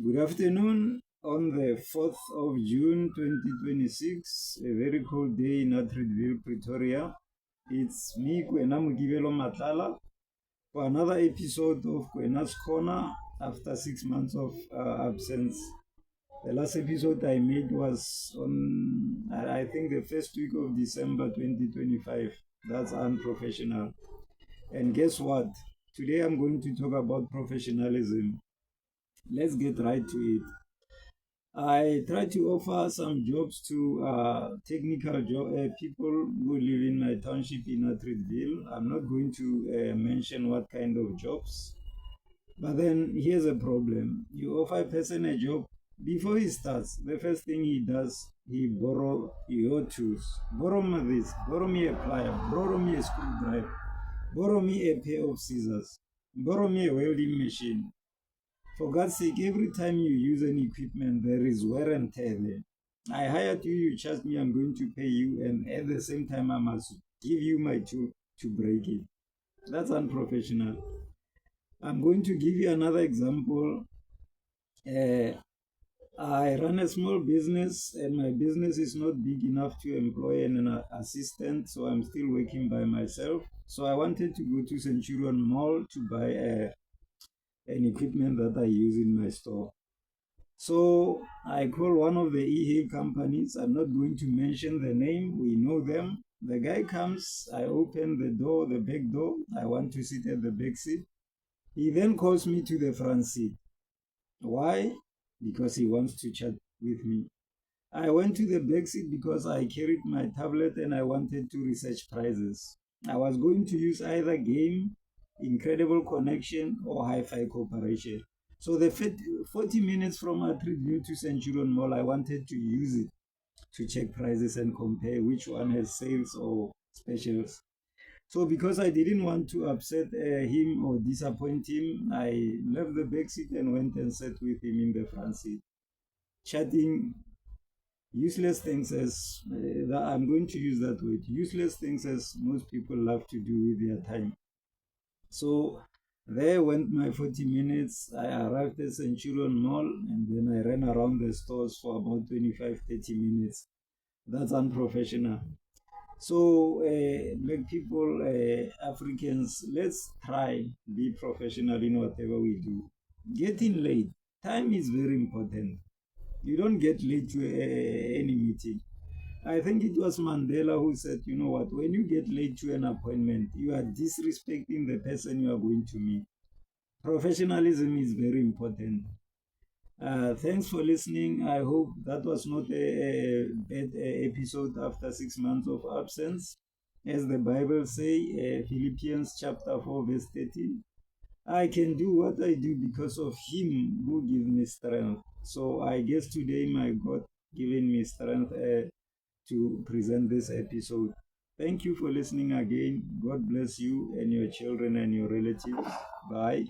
Good afternoon on the 4th of June 2026, a very cold day in Atteridgeville, Pretoria. It's me, Kwena Mugibelo Matala, for another episode of Kwena's Corner after 6 months of absence. The last episode I made was on, I think, the first week of December 2025. That's unprofessional. And guess what? Today I'm going to talk about professionalism. Let's get right to it. I try to offer some jobs to technical people who live in my township in Atteridgeville. I'm not going to mention what kind of jobs. But then here's a problem. You offer a person a job, before he starts, the first thing he does, he borrow your tools. Borrow me this, borrow me a plier, borrow me a screwdriver, borrow me a pair of scissors, borrow me a welding machine. For God's sake, every time you use an equipment, there is wear and tear there. I hired you, you charge me, I'm going to pay you, and at the same time, I must give you my tool to break it. That's unprofessional. I'm going to give you another example. I run a small business, and my business is not big enough to employ an assistant, so I'm still working by myself. So I wanted to go to Centurion Mall to buy an equipment that I use in my store. So I call one of the e-hail companies. I'm not going to mention the name. We know them. The guy comes. I open the door, the back door. I want to sit at the back seat. He then calls me to the front seat. Why? Because he wants to chat with me. I went to the back seat because I carried my tablet and I wanted to research prices. I was going to use either game, incredible connection, or hi-fi cooperation. So the 40 minutes from Atteridgeville to Centurion Mall, I wanted to use it to check prices and compare which one has sales or specials. So because I didn't want to upset him or disappoint him, I left the back seat and went and sat with him in the front seat, chatting useless things as I'm going to use that word, useless things as most people love to do with their time. So there went my 40 minutes. I arrived at Centurion Mall and then I ran around the stores for about 25-30 minutes. That's unprofessional. So black people, Africans, let's try be professional in whatever we do. Getting late, time is very important. You don't get late to any meeting. I think it was Mandela who said, you know what, when you get late to an appointment, you are disrespecting the person you are going to meet. Professionalism is very important. Thanks for listening. I hope that was not a bad episode after 6 months of absence. As the Bible say, Philippians chapter 4 verse 13, I can do what I do because of him who gives me strength. So I guess today my God given me strength to present this episode. Thank you for listening again. God bless you and your children and your relatives. Bye.